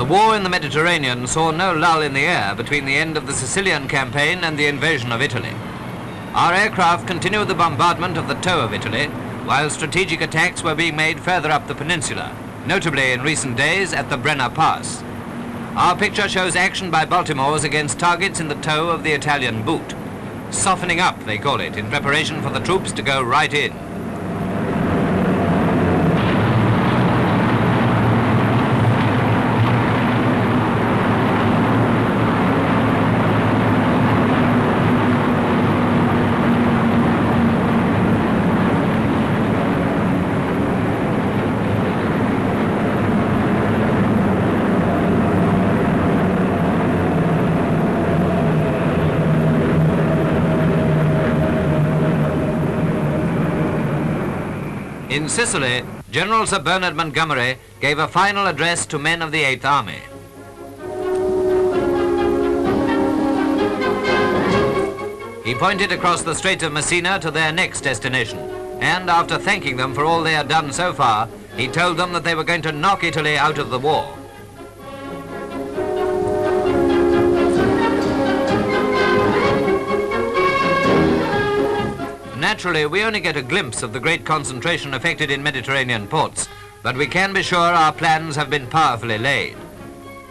war in the Mediterranean saw no lull in the air between the end of the Sicilian campaign and the invasion of Italy. Our aircraft continued the bombardment of the toe of Italy, while strategic attacks were being made further up the peninsula, notably in recent days at the Brenner Pass. Our picture shows action by Baltimore's against targets in the toe of the Italian boot. Softening up, they call it, in preparation for the troops to go right in. In Sicily, General Sir Bernard Montgomery gave a final address to men of the 8th Army. He pointed across the Straits of Messina to their next destination, and after thanking them for all they had done so far, he told them that they were going to knock Italy out of the war. Naturally, we only get a glimpse of the great concentration effected in Mediterranean ports, but we can be sure our plans have been powerfully laid.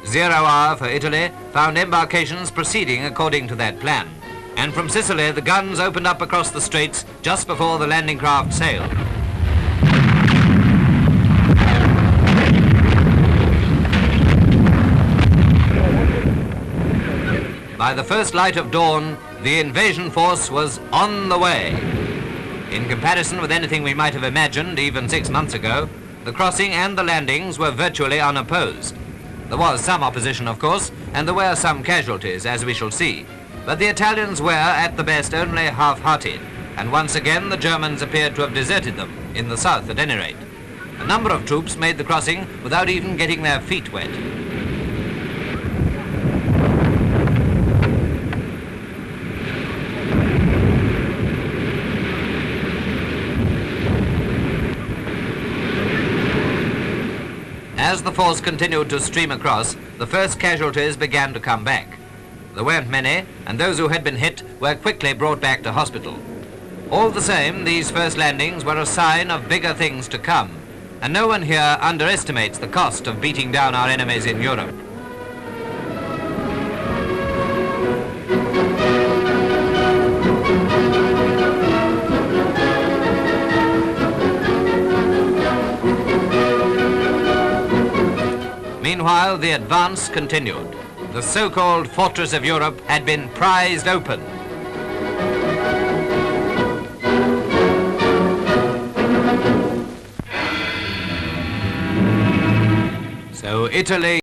0 hour for Italy found embarkations proceeding according to that plan, and from Sicily the guns opened up across the straits just before the landing craft sailed. By the first light of dawn, the invasion force was on the way. In comparison with anything we might have imagined even 6 months ago, the crossing and the landings were virtually unopposed. There was some opposition, of course, and there were some casualties, as we shall see. But the Italians were, at the best, only half-hearted, and once again the Germans appeared to have deserted them, in the south at any rate. A number of troops made the crossing without even getting their feet wet. As the force continued to stream across, the first casualties began to come back. There weren't many, and those who had been hit were quickly brought back to hospital. All the same, these first landings were a sign of bigger things to come, and no one here underestimates the cost of beating down our enemies in Europe. Meanwhile, the advance continued. The so-called fortress of Europe had been prized open. So Italy